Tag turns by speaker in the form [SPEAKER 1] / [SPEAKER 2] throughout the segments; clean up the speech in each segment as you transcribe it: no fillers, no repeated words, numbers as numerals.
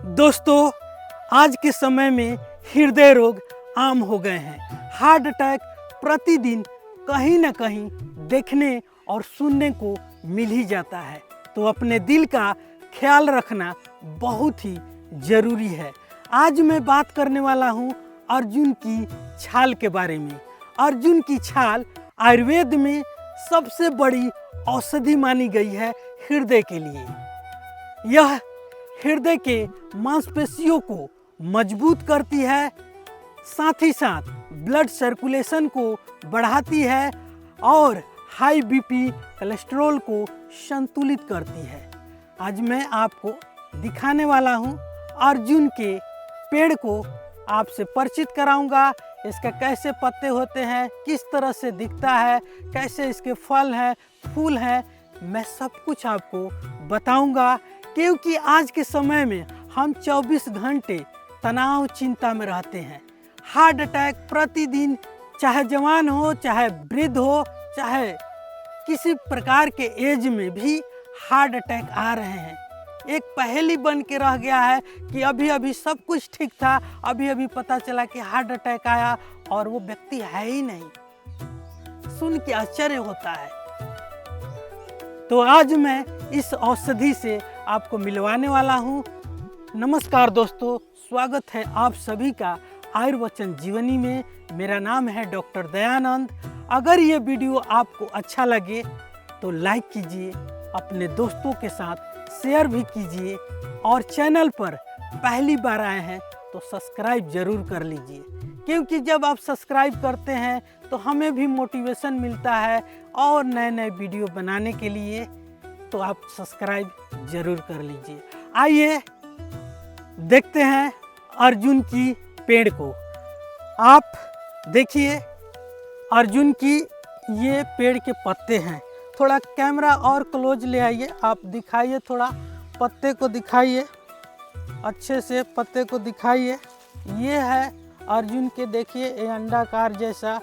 [SPEAKER 1] दोस्तों, आज के समय में हृदय रोग आम हो गए हैं। हार्ट अटैक प्रतिदिन कहीं ना कहीं देखने और सुनने को मिल ही जाता है। तो अपने दिल का ख्याल रखना बहुत ही ज़रूरी है। आज मैं बात करने वाला हूँ अर्जुन की छाल के बारे में। अर्जुन की छाल आयुर्वेद में सबसे बड़ी औषधि मानी गई है हृदय के लिए। यह हृदय के मांसपेशियों को मजबूत करती है, साथ ही साथ ब्लड सर्कुलेशन को बढ़ाती है और हाई बीपी कोलेस्ट्रॉल को संतुलित करती है। आज मैं आपको दिखाने वाला हूं अर्जुन के पेड़ को, आपसे परिचित कराऊंगा। इसके कैसे पत्ते होते हैं, किस तरह से दिखता है, कैसे इसके फल हैं, फूल हैं, मैं सब कुछ आपको बताऊंगा। क्योंकि आज के समय में हम 24 घंटे तनाव चिंता में रहते हैं। हार्ट अटैक प्रतिदिन, चाहे जवान हो, चाहे वृद्ध हो, चाहे किसी प्रकार के एज में भी हार्ट अटैक आ रहे हैं। एक पहेली बन के रह गया है कि अभी अभी सब कुछ ठीक था, अभी अभी पता चला कि हार्ट अटैक आया और वो व्यक्ति है ही नहीं। सुन के आश्चर्य होता है। तो आज मैं इस औषधि से आपको मिलवाने वाला हूँ। नमस्कार दोस्तों, स्वागत है आप सभी का आयुर्वचन जीवनी में। मेरा नाम है डॉक्टर दयानंद। अगर ये वीडियो आपको अच्छा लगे तो लाइक कीजिए, अपने दोस्तों के साथ शेयर भी कीजिए और चैनल पर पहली बार आए हैं तो सब्सक्राइब जरूर कर लीजिए। क्योंकि जब आप सब्सक्राइब करते हैं तो हमें भी मोटिवेशन मिलता है और नए नए वीडियो बनाने के लिए। तो आप सब्सक्राइब जरूर कर लीजिए। आइए देखते हैं अर्जुन की पेड़ को। आप देखिए, अर्जुन की ये पेड़ के पत्ते हैं। थोड़ा कैमरा और क्लोज ले आइए, आप दिखाइए, थोड़ा पत्ते को दिखाइए, अच्छे से पत्ते को दिखाइए। ये है अर्जुन के, देखिए ये अंडाकार जैसा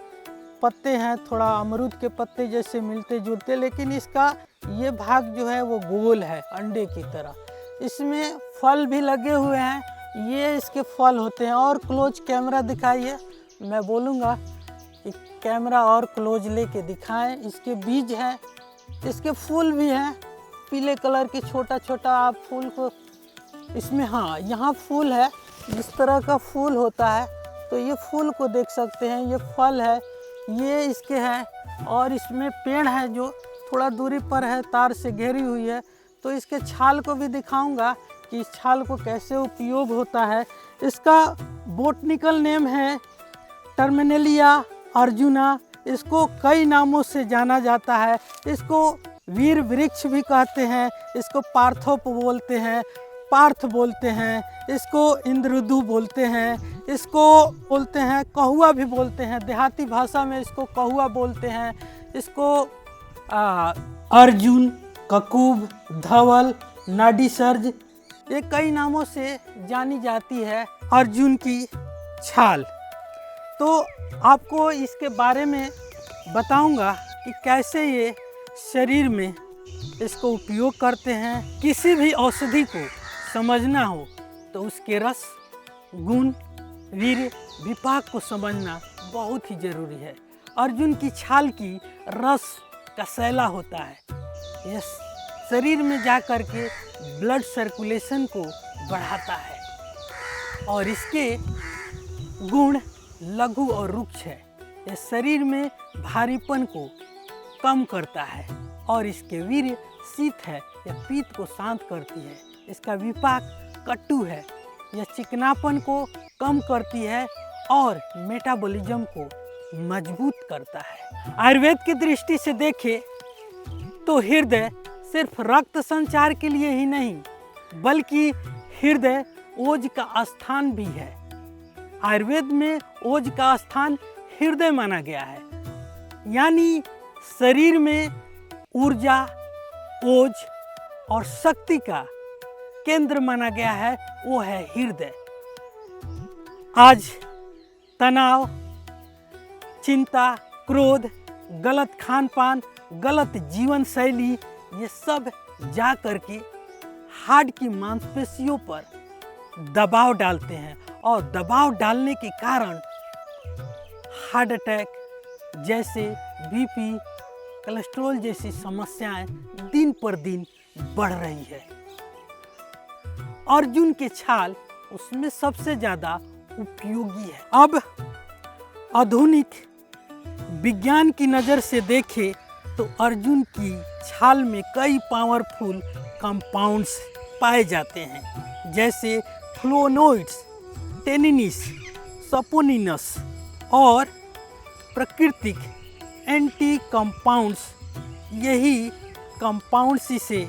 [SPEAKER 1] पत्ते हैं, थोड़ा अमरूद के पत्ते जैसे मिलते जुलते, लेकिन इसका ये भाग जो है वो गोल है, अंडे की तरह। इसमें फल भी लगे हुए हैं, ये इसके फल होते हैं। और क्लोज कैमरा दिखाइए, मैं बोलूँगा कि कैमरा और क्लोज लेके दिखाएं। इसके बीज हैं, इसके फूल भी हैं, पीले कलर के छोटा छोटा। आप फूल को इसमें, हाँ यहाँ फूल है, इस तरह का फूल होता है, तो ये फूल को देख सकते हैं। ये फल है, ये इसके हैं। और इसमें पेड़ है जो थोड़ा दूरी पर है, तार से घेरी हुई है। तो इसके छाल को भी दिखाऊंगा कि इस छाल को कैसे उपयोग होता है। इसका बोटनिकल नेम है टर्मिनेलिया अर्जुना। इसको कई नामों से जाना जाता है। इसको वीर वृक्ष भी कहते हैं, इसको पार्थोप बोलते हैं, पार्थ बोलते हैं, इसको इंद्रदू बोलते हैं, इसको बोलते हैं कहुआ भी बोलते हैं, देहाती भाषा में इसको कहुआ बोलते हैं। इसको अर्जुन, ककूब, धवल, नाडीसर्ज, ये कई नामों से जानी जाती है अर्जुन की छाल। तो आपको इसके बारे में बताऊंगा कि कैसे ये शरीर में इसको उपयोग करते हैं। किसी भी औषधि को समझना हो तो उसके रस, गुण, वीर्य, विपाक को समझना बहुत ही जरूरी है। अर्जुन की छाल की रस का शैला होता है। यह शरीर में जा कर के ब्लड सर्कुलेशन को बढ़ाता है और इसके गुण लघु और रुक्ष है। यह शरीर में भारीपन को कम करता है और इसके वीर्य शीत है, यह पीत को शांत करती है। इसका विपाक कटु है, यह चिकनापन को कम करती है और मेटाबॉलिज्म को मजबूत करता है। आयुर्वेद की दृष्टि से देखें तो हृदय सिर्फ रक्त संचार के लिए ही नहीं, बल्कि हृदय ओज का स्थान भी है। आयुर्वेद में ओज का स्थान हृदय माना गया है, यानी शरीर में ऊर्जा, ओज और शक्ति का केंद्र माना गया है, वो है हृदय। आज तनाव, चिंता, क्रोध, गलत खान पान, गलत जीवन शैली, ये सब जा करके हार्ट की मांसपेशियों पर दबाव डालते हैं और दबाव डालने के कारण हार्ट अटैक जैसे बीपी, कोलेस्ट्रॉल जैसी समस्याएं दिन पर दिन बढ़ रही है। अर्जुन के छाल उसमें सबसे ज़्यादा उपयोगी है। अब आधुनिक विज्ञान की नज़र से देखें तो अर्जुन की छाल में कई पावरफुल कंपाउंड्स पाए जाते हैं, जैसे फ्लोनोइड्स, टेनिनिस, सपोनिनस और प्राकृतिक एंटी कंपाउंड्स। यही कंपाउंड्स इसे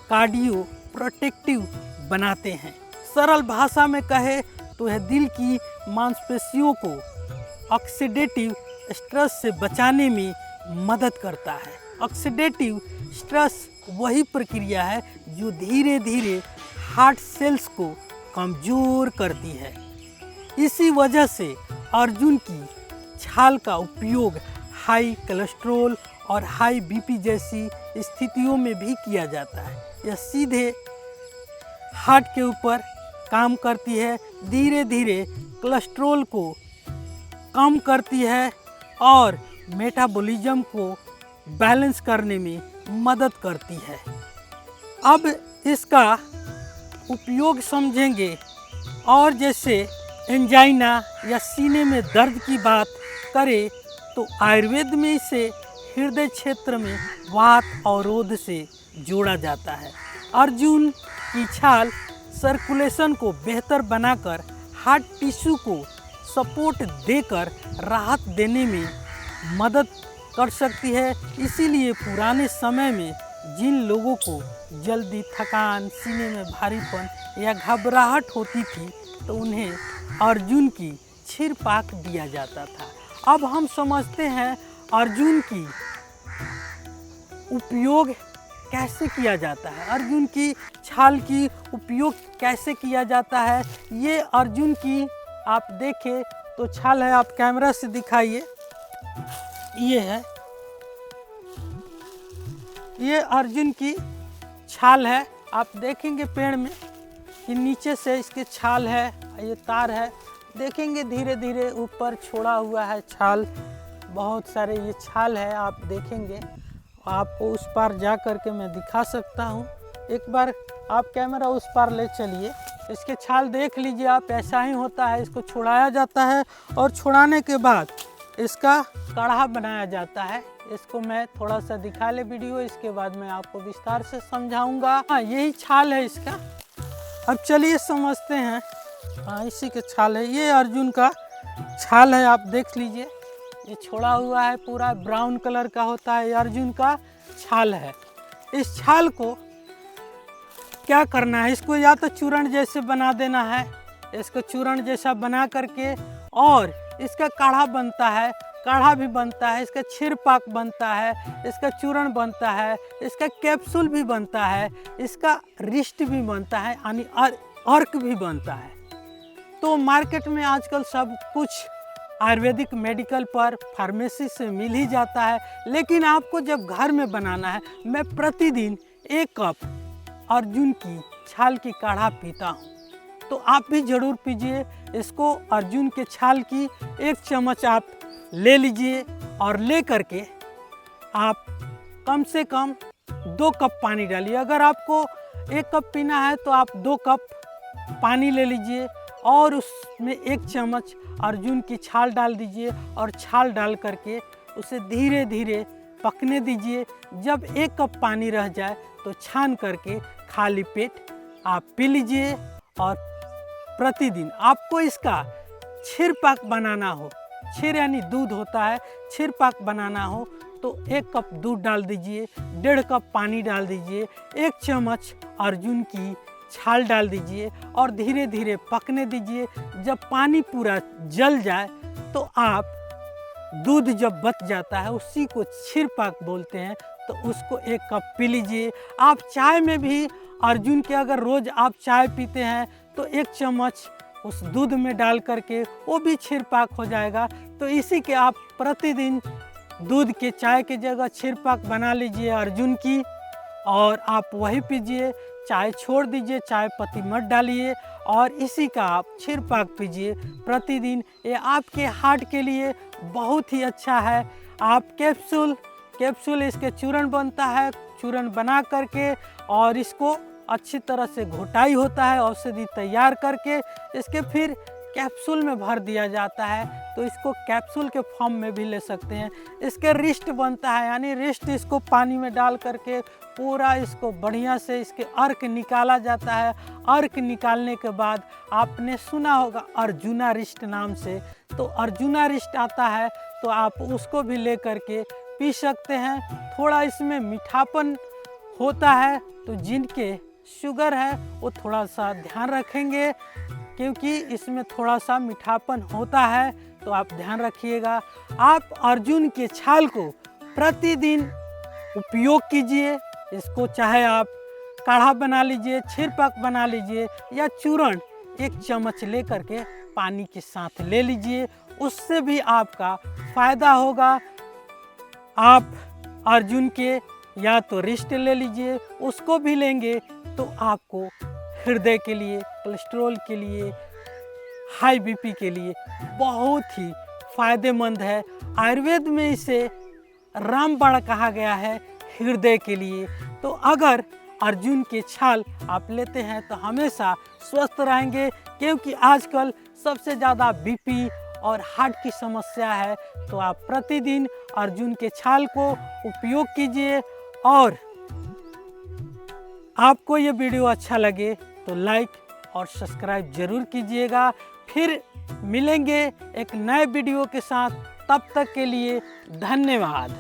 [SPEAKER 1] कार्डियो प्रोटेक्टिव बनाते हैं। सरल भाषा में कहे तो यह दिल की मांसपेशियों को ऑक्सीडेटिव स्ट्रेस से बचाने में मदद करता है। ऑक्सीडेटिव स्ट्रेस वही प्रक्रिया है जो धीरे धीरे हार्ट सेल्स को कमज़ोर करती है। इसी वजह से अर्जुन की छाल का उपयोग हाई कोलेस्ट्रॉल और हाई बीपी जैसी स्थितियों में भी किया जाता है। यह सीधे हार्ट के ऊपर काम करती है, धीरे धीरे कोलेस्ट्रॉल को कम करती है और मेटाबॉलिज्म को बैलेंस करने में मदद करती है। अब इसका उपयोग समझेंगे। और जैसे एंजाइना या सीने में दर्द की बात करें तो आयुर्वेद में इसे हृदय क्षेत्र में वात अवरोध से जोड़ा जाता है। अर्जुन की छाल सर्कुलेशन को बेहतर बनाकर हार्ट टिश्यू को सपोर्ट देकर राहत देने में मदद कर सकती है। इसीलिए पुराने समय में जिन लोगों को जल्दी थकान, सीने में भारीपन या घबराहट होती थी तो उन्हें अर्जुन की क्षीरपाक दिया जाता था। अब हम समझते हैं अर्जुन की उपयोग कैसे किया जाता है, अर्जुन की छाल की उपयोग कैसे किया जाता है। ये अर्जुन की आप देखें तो छाल है, आप कैमरा से दिखाइए। ये है, ये अर्जुन की छाल है। आप देखेंगे पेड़ में कि नीचे से इसके छाल है, ये तार है, देखेंगे धीरे धीरे ऊपर छोड़ा हुआ है छाल, बहुत सारे ये छाल है। आप देखेंगे, आपको उस पार जा कर के मैं दिखा सकता हूँ। एक बार आप कैमरा उस पार ले चलिए, इसके छाल देख लीजिए आप। ऐसा ही होता है, इसको छुड़ाया जाता है और छुड़ाने के बाद इसका काढ़ा बनाया जाता है। इसको मैं थोड़ा सा दिखा ले वीडियो, इसके बाद मैं आपको विस्तार से समझाऊंगा। हाँ, यही छाल है इसका। अब चलिए समझते हैं। हाँ, इसी के छाल है, ये अर्जुन का छाल है, आप देख लीजिए। ये छोड़ा हुआ है, पूरा ब्राउन कलर का होता है, ये अर्जुन का छाल है। इस छाल को क्या करना है, इसको या तो चूर्ण जैसे बना देना है, इसको चूर्ण जैसा बना करके, और इसका काढ़ा बनता है, काढ़ा भी बनता है, इसका क्षीरपाक बनता है, इसका चूर्ण बनता है, इसका कैप्सूल भी बनता है, इसका रिस्ट भी बनता है, यानी अर्क भी बनता है। तो मार्केट में आजकल सब कुछ आयुर्वेदिक मेडिकल पर फार्मेसी से मिल ही जाता है, लेकिन आपको जब घर में बनाना है, मैं प्रतिदिन 1 कप अर्जुन की छाल की काढ़ा पीता हूँ, तो आप भी ज़रूर पीजिए। इसको अर्जुन के छाल की 1 चम्मच आप ले लीजिए और ले करके आप कम से कम 2 कप पानी डालिए। अगर आपको 1 कप पीना है तो आप 2 कप पानी ले लीजिए और उसमें 1 चम्मच अर्जुन की छाल डाल दीजिए और छाल डाल करके उसे धीरे धीरे पकने दीजिए। जब 1 कप पानी रह जाए तो छान करके खाली पेट आप पी लीजिए। और प्रतिदिन आपको इसका क्षीरपाक बनाना हो, क्षीर यानी दूध होता है, क्षीरपाक बनाना हो तो 1 कप दूध डाल दीजिए, 1.5 कप पानी डाल दीजिए, 1 चम्मच अर्जुन की छाल डाल दीजिए और धीरे धीरे पकने दीजिए। जब पानी पूरा जल जाए तो आप दूध जब बच जाता है उसी को क्षीरपाक बोलते हैं, तो उसको 1 कप पी लीजिए। आप चाय में भी अर्जुन के, अगर रोज़ आप चाय पीते हैं तो 1 चम्मच उस दूध में डाल करके वो भी क्षीरपाक हो जाएगा। तो इसी के आप प्रतिदिन दूध के चाय की जगह क्षीरपाक बना लीजिए अर्जुन की और आप वही पीजिए। चाय छोड़ दीजिए, चाय पत्ती मत डालिए और इसी का आप छिड़काव पीजिए प्रतिदिन। ये आपके हार्ट के लिए बहुत ही अच्छा है। आप कैप्सूल इसके चूर्ण बनता है, चूर्ण बना करके और इसको अच्छी तरह से घोटाई होता है, औषधि तैयार करके इसके फिर कैप्सूल में भर दिया जाता है। तो इसको कैप्सूल के फॉर्म में भी ले सकते हैं। इसके रिस्ट बनता है, यानी रिस्ट इसको पानी में डाल करके पूरा इसको बढ़िया से इसके अर्क निकाला जाता है। अर्क निकालने के बाद आपने सुना होगा अर्जुना रिस्ट नाम से, तो अर्जुना रिस्ट आता है तो आप उसको भी ले करके पी सकते हैं। थोड़ा इसमें मीठापन होता है, तो जिनके शुगर है वो थोड़ा सा ध्यान रखेंगे, क्योंकि इसमें थोड़ा सा मीठापन होता है, तो आप ध्यान रखिएगा। आप अर्जुन के छाल को प्रतिदिन उपयोग कीजिए। इसको चाहे आप काढ़ा बना लीजिए, छिड़काव बना लीजिए या चूर्ण 1 चम्मच ले करके पानी के साथ ले लीजिए, उससे भी आपका फायदा होगा। आप अर्जुन के या तो रिस्ट ले लीजिए, उसको भी लेंगे तो आपको हृदय के लिए, कोलेस्ट्रॉल के लिए, हाई बीपी के लिए बहुत ही फायदेमंद है। आयुर्वेद में इसे रामबाण कहा गया है हृदय के लिए। तो अगर अर्जुन के छाल आप लेते हैं तो हमेशा स्वस्थ रहेंगे, क्योंकि आजकल सबसे ज़्यादा बीपी और हार्ट की समस्या है। तो आप प्रतिदिन अर्जुन के छाल को उपयोग कीजिए। और आपको ये वीडियो अच्छा लगे तो लाइक और सब्सक्राइब जरूर कीजिएगा। फिर मिलेंगे एक नए वीडियो के साथ, तब तक के लिए धन्यवाद।